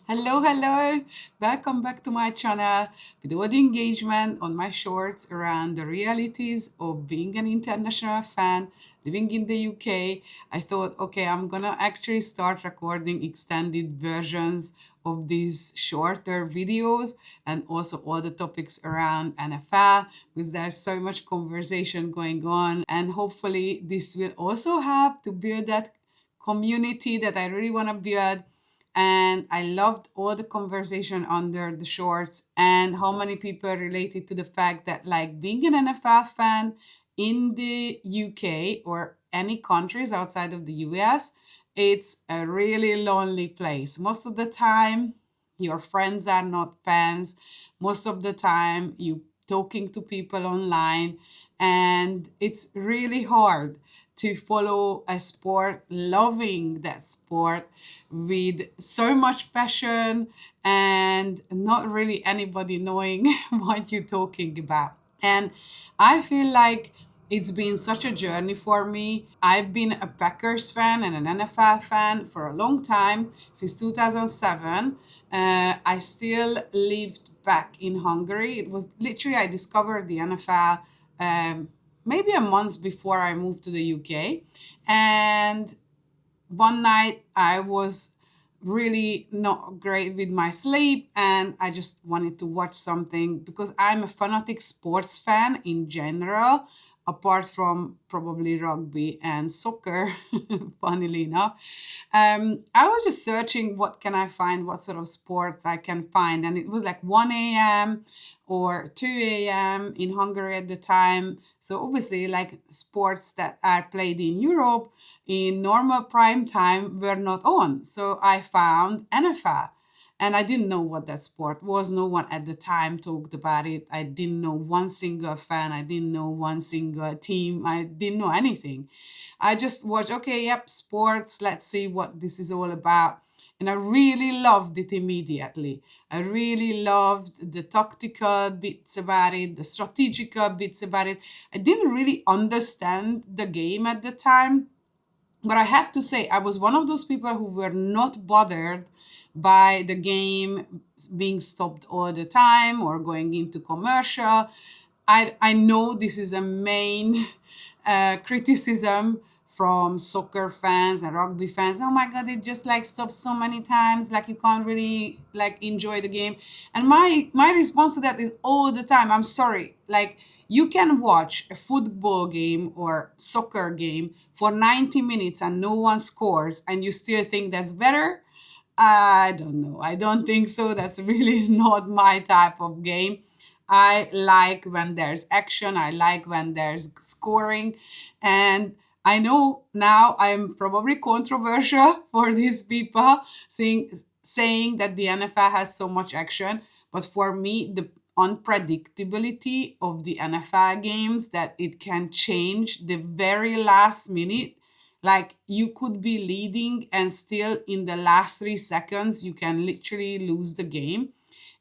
Hello, hello. Welcome back to my channel with all the engagement on my shorts around the realities of being an international fan living in the UK. I thought, okay, I'm gonna actually start recording extended versions of these shorter videos and also all the topics around NFL because there's so much conversation going on, and hopefully this will also help to build that community that I really want to build. And I loved all the conversation under the shorts and how many people related to the fact that like being an NFL fan in the UK or any countries outside of the US, it's a really lonely place. Most of the time, your friends are not fans. Most of the time, you talking to people online, and it's really hard to follow a sport, loving that sport with so much passion and not really anybody knowing what you're talking about. And I feel like it's been such a journey for me. I've been a Packers fan and an NFL fan for a long time, since 2007. I still lived back in Hungary. It was literally, I discovered the NFL maybe a month before I moved to the UK. And one night I was really not great with my sleep, and I just wanted to watch something because I'm a fanatic sports fan in general, apart from probably rugby and soccer, funnily enough. I was just searching what can I find, what sort of sports I can find, and it was like 1 a.m. or 2 a.m. in Hungary at the time. So obviously, like sports that are played in Europe in normal prime time were not on. So I found NFL. And I didn't know what that sport was. No one at the time talked about it. I didn't know one single fan. I didn't know one single team. I didn't know anything. I just watched, okay, yep, sports. Let's see what this is all about. And I really loved it immediately. I really loved the tactical bits about it, the strategical bits about it. I didn't really understand the game at the time, but I have to say, I was one of those people who were not bothered by the game being stopped all the time or going into commercial. I know this is a main criticism from soccer fans and rugby fans. Oh my God, it just like stops so many times, like you can't really like enjoy the game. And my response to that is all the time, I'm sorry. Like you can watch a football game or soccer game for 90 minutes and no one scores and you still think that's better. I don't know. I don't think so. That's really not my type of game. I like when there's action. I like when there's scoring. And I know now I'm probably controversial for these people saying that the NFL has so much action. But for me, the unpredictability of the NFL games, that it can change the very last minute, like you could be leading and still in the last 3 seconds you can literally lose the game.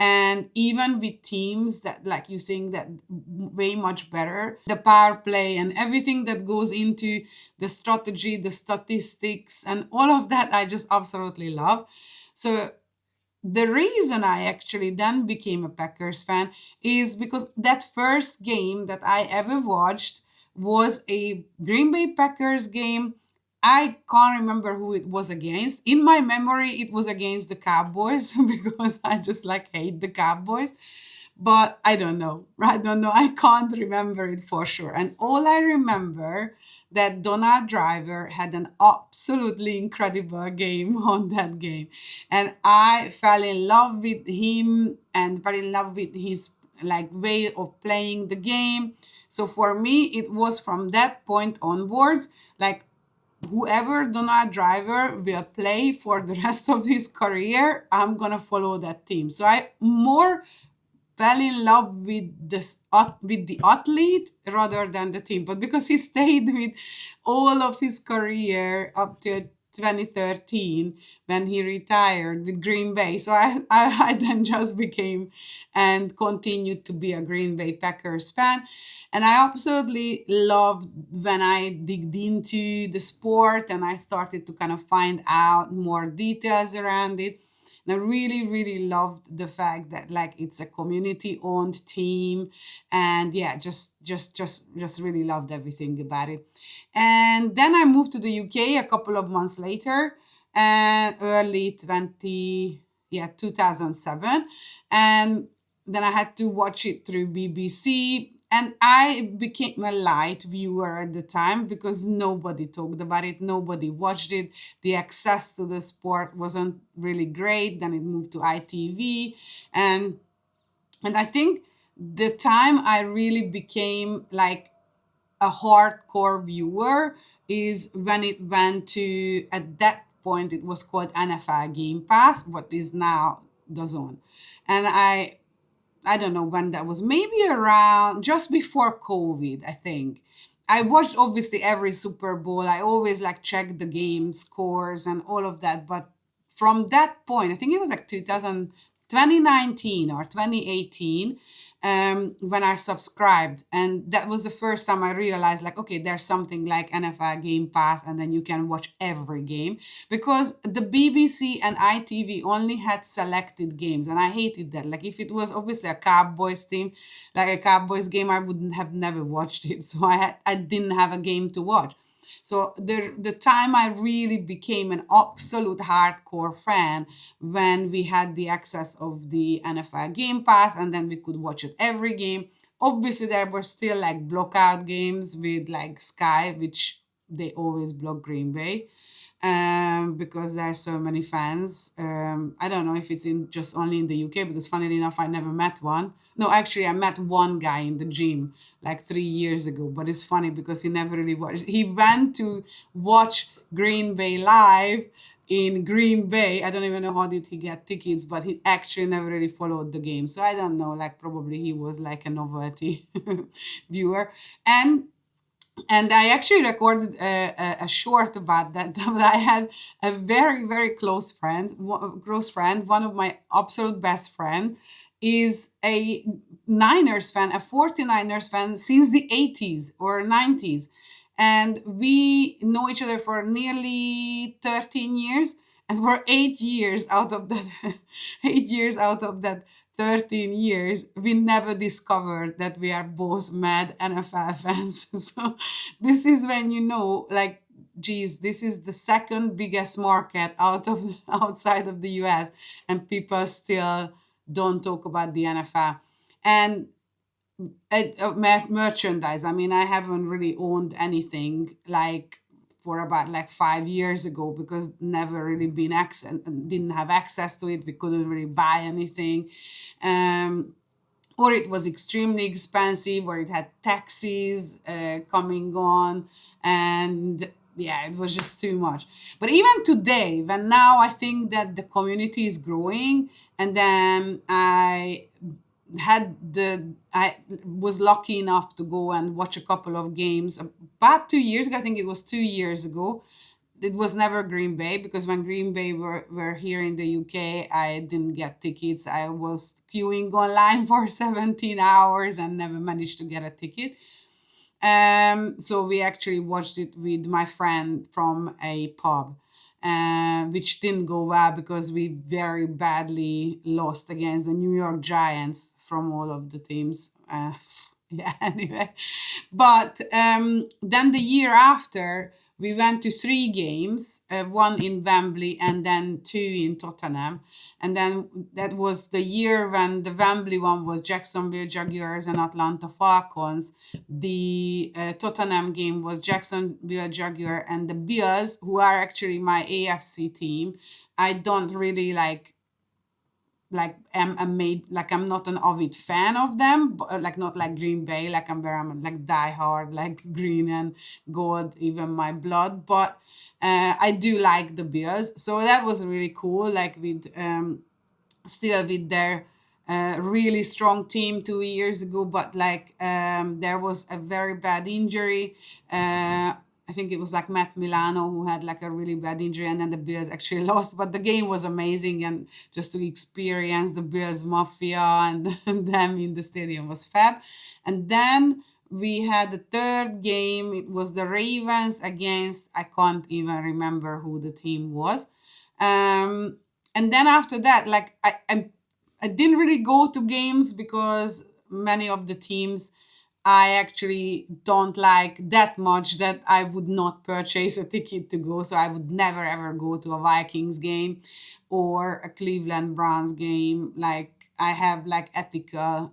And even with teams that like you think that way much better, the power play and everything that goes into the strategy, the statistics and all of that, I just absolutely love. So the reason I actually then became a Packers fan is because that first game that I ever watched was a Green Bay Packers game. I can't remember who it was against. In my memory, it was against the Cowboys because I just like hate the Cowboys. But I don't know. I don't know. I can't remember it for sure. And all I remember that Donald Driver had an absolutely incredible game on that game. And I fell in love with him and fell in love with his like way of playing the game. So for me, it was from that point onwards, like whoever Donald Driver will play for the rest of his career, I'm gonna follow that team. So I more fell in love with with the athlete rather than the team. But because he stayed with all of his career up to 2013 when he retired with Green Bay, so I then just became and continued to be a Green Bay Packers fan. And I absolutely loved when I digged into the sport and I started to kind of find out more details around it. And I really, really loved the fact that like it's a community owned team. And yeah, just really loved everything about it. And then I moved to the UK a couple of months later, and early 20, yeah, 2007. And then I had to watch it through BBC. And I became a light viewer at the time because nobody talked about it, nobody watched it. The access to the sport wasn't really great. Then it moved to ITV. And I think the time I really became like a hardcore viewer is when it went to, at that point it was called NFL Game Pass, what is now the Zone. And I don't know when that was, maybe around just before COVID, I think. I watched obviously every Super Bowl. I always like checked the game scores and all of that. But from that point, I think it was like 2019 or 2018, when I subscribed. And that was the first time I realized, like, okay, there's something like NFL Game Pass, and then you can watch every game. Because the BBC and ITV only had selected games, and I hated that. Like, if it was obviously a Cowboys team, like a Cowboys game, I wouldn't have never watched it. So I didn't have a game to watch. So the time I really became an absolute hardcore fan, when we had the access of the NFL Game Pass, and then we could watch it every game. Obviously, there were still like blockout games with like Sky, which they always block Green Bay, because there are so many fans. I don't know if it's in just only in the UK, because funnily enough, I never met one. No, actually, I met one guy in the gym like 3 years ago, but it's funny because he never really watched. He went to watch Green Bay live in Green Bay. I don't even know how did he get tickets, but he actually never really followed the game. So I don't know, like probably he was like a novelty viewer. And I actually recorded a short about that. That I had a very, very close friend, one of my absolute best friend, is a Niners fan, a 49ers fan since the 80s or 90s. And we know each other for nearly 13 years. And for 8 years out of that, 8 years out of that 13 years, we never discovered that we are both mad NFL fans. So this is when you know, like, geez, this is the second biggest market outside of the US, and people still don't talk about the NFL. And merchandise. I mean, I haven't really owned anything like for about like 5 years ago, because never really been access, didn't have access to it. We couldn't really buy anything. Um, or it was extremely expensive, or it had taxes coming on, and yeah, it was just too much. But even today, when now I think that the community is growing, and then I was lucky enough to go and watch a couple of games about 2 years ago. I think it was 2 years ago. It was never Green Bay, because when Green Bay were here in the UK, I didn't get tickets. I was queuing online for 17 hours and never managed to get a ticket. So we actually watched it with my friend from a pub, which didn't go well because we very badly lost against the New York Giants from all of the teams. Yeah, anyway. But then the year after, we went to three games, one in Wembley and then two in Tottenham. And then that was the year when the Wembley one was Jacksonville Jaguars and Atlanta Falcons. The Tottenham game was Jacksonville Jaguar and the Bills, who are actually my AFC team. I don't really I'm made like I'm not an avid fan of them, but like not like Green Bay, like I'm like die hard, like green and gold, even my blood. But I do like the Bills, so that was really cool. Like with still with their really strong team 2 years ago, but like there was a very bad injury. I think it was like Matt Milano who had like a really bad injury, and then the Bills actually lost. But the game was amazing, and just to experience the Bills Mafia and, and them in the stadium was fab. And then we had the third game. It was the Ravens against, I can't even remember who the team was. Um, And then after that, like I didn't really go to games because many of the teams I actually don't like that much that I would not purchase a ticket to go. So I would never ever go to a Vikings game or a Cleveland Browns game. Like I have like ethical,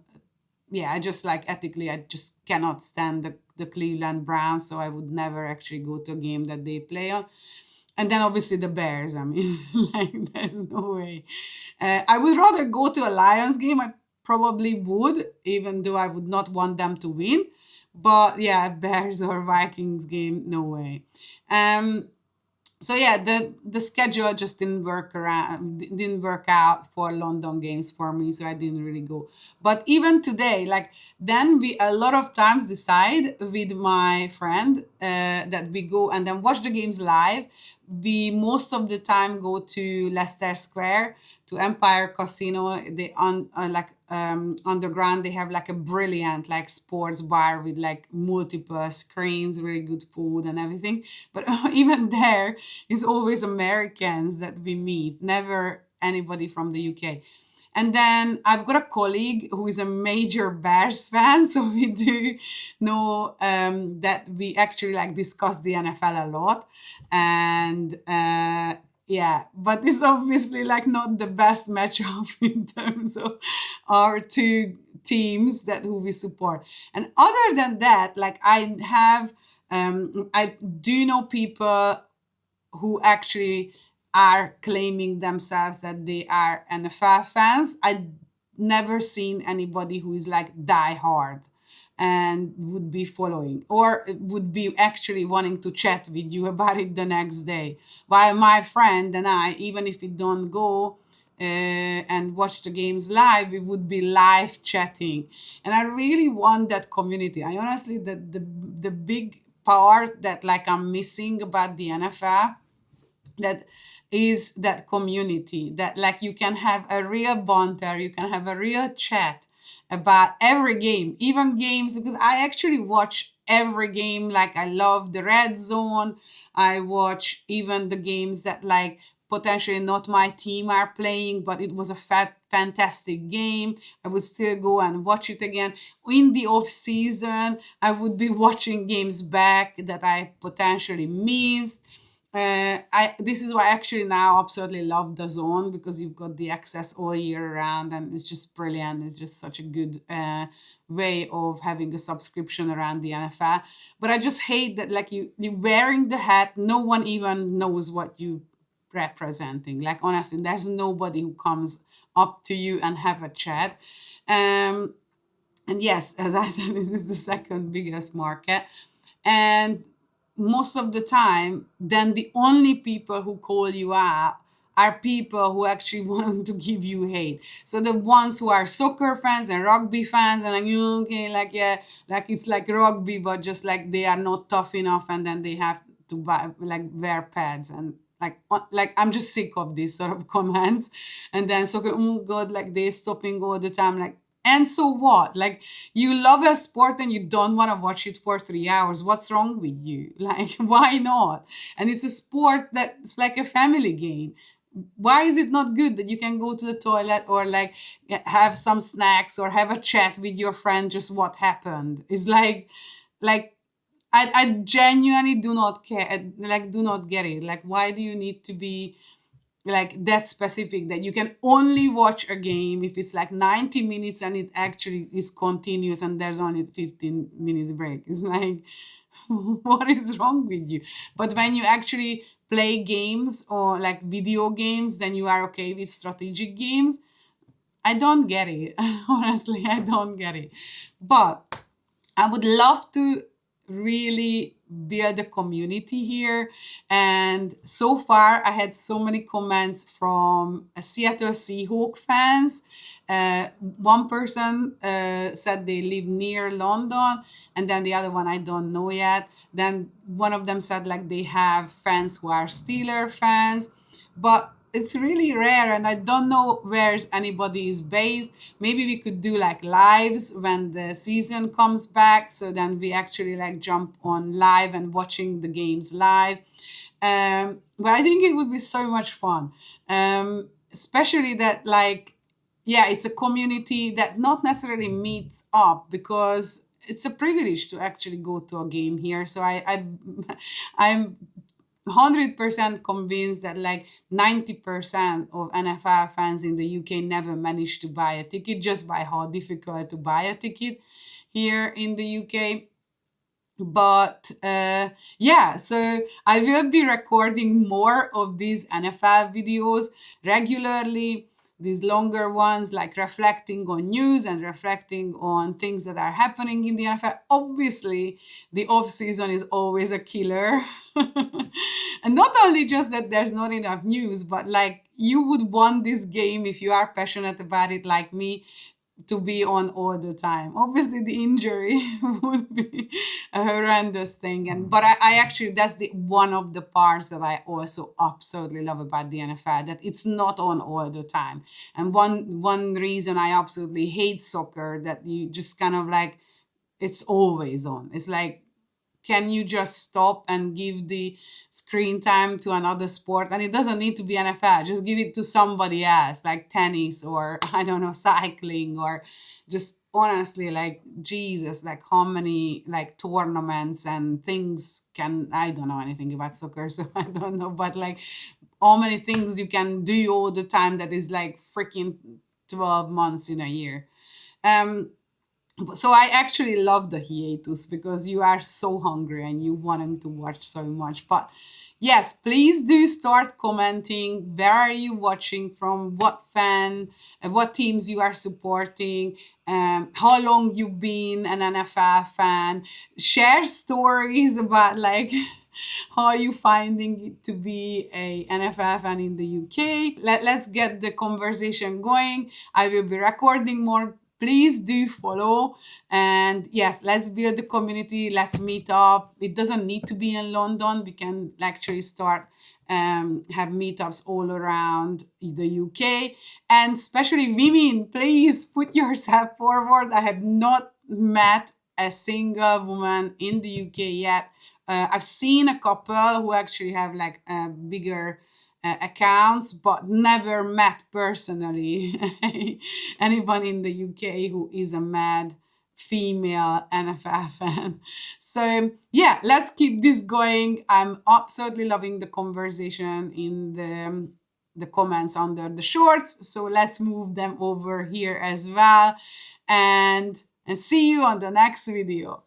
yeah, I just like ethically, I just cannot stand the Cleveland Browns. So I would never actually go to a game that they play on. And then obviously the Bears. I mean, like there's no way. I would rather go to a Lions game. I probably would, even though I would not want them to win. But yeah, Bears or Vikings game, no way. Um, so yeah, the schedule just didn't work out for London games for me, so I didn't really go. But even today, like then we a lot of times decide with my friend that we go and then watch the games live. We most of the time go to Leicester Square, to Empire Casino. They on like underground they have like a brilliant like sports bar with like multiple screens, really good food and everything. But even there is always Americans that we meet, never anybody from the UK. And then I've got a colleague who is a major Bears fan, so we do know that we actually like discuss the NFL a lot, and yeah, but it's obviously like not the best matchup in terms of our two teams that who we support. And other than that, like I do know people who actually are claiming themselves that they are NFL fans. I never seen anybody who is like die hard and would be following or would be actually wanting to chat with you about it the next day. While my friend and I, even if we don't go and watch the games live, we would be live chatting. And I really want that community. I honestly, the big part that like I'm missing about the NFL, that is that community, that like you can have a real bond there, you can have a real chat about every game, even games, because I actually watch every game. Like I love the red zone. I watch even the games that like potentially not my team are playing, but it was a fantastic game. I would still go and watch it again. In the off season, I would be watching games back that I potentially missed. I This is why I actually now absolutely love the zone, because you've got the access all year round and it's just brilliant. It's just such a good way of having a subscription around the NFL. But I just hate that like you wearing the hat, no one even knows what you representing. Like honestly, there's nobody who comes up to you and have a chat. Um, and yes, as I said, this is the second biggest market. And most of the time, then the only people who call you out are people who actually want to give you hate. So the ones who are soccer fans and rugby fans and like, okay, like yeah, like it's like rugby, but just like they are not tough enough, and then they have to buy like wear pads and like I'm just sick of these sort of comments. And then so oh god, like they're stopping all the time, like, and so what? Like, you love a sport and you don't want to watch it for 3 hours. What's wrong with you? Like, why not? And it's a sport that's like a family game. Why is it not good that you can go to the toilet or like have some snacks or have a chat with your friend just what happened? It's like I genuinely do not care, like do not get it. Like, why do you need to be like that specific that you can only watch a game if it's like 90 minutes and it actually is continuous and there's only 15 minutes break? It's like, what is wrong with you? But when you actually play games or like video games, then you are okay with strategic games. I don't get it. Honestly, I don't get it. But I would love to really build a community here. And so far, I had so many comments from Seattle Seahawk fans. One person said they live near London, and then the other one I don't know yet. Then one of them said like they have fans who are Steeler fans, but it's really rare and I don't know where anybody is based. Maybe we could do like lives when the season comes back, so then we actually like jump on live and watching the games live. But I think it would be so much fun. especially that, like, yeah, it's a community that not necessarily meets up, because it's a privilege to actually go to a game here. So I'm 100% convinced that like 90% of NFL fans in the UK never managed to buy a ticket, just by how difficult to buy a ticket here in the UK. But yeah, so I will be recording more of these NFL videos regularly, these longer ones, like reflecting on news and reflecting on things that are happening in the NFL. Obviously, the off season is always a killer. And not only just that there's not enough news, but like you would want this game, if you are passionate about it like me, to be on all the time. Obviously, the injury would be a horrendous thing, and but I actually, that's the one of the parts that I also absolutely love about the NFL, that it's not on all the time. And one reason I absolutely hate soccer, that you just kind of like, it's always on. It's like, can you just stop and give the screen time to another sport? And it doesn't need to be NFL, just give it to somebody else, like tennis, or I don't know, cycling, or just honestly, like, Jesus, like how many like tournaments and things can, I don't know anything about soccer, so I don't know, but like how many things you can do all the time, that is like freaking 12 months in a year. um so I actually love the hiatus, because you are so hungry and you wanting to watch so much. But yes, please do start commenting. Where are you watching from? What fan? What teams you are supporting? How long you've been an NFL fan? Share stories about like how are you finding it to be a NFL fan in the UK. Let's get the conversation going. I will be recording more. Please do follow. And yes, let's build the community. Let's meet up. It doesn't need to be in London. We can actually start have meetups all around the UK, and especially women. Please put yourself forward. I have not met a single woman in the UK yet. I've seen a couple who actually have like bigger accounts, but never met personally anyone in the UK who is a mad female NFL fan. So yeah, let's keep this going. I'm absolutely loving the conversation in the comments under the shorts. So let's move them over here as well. And see you on the next video.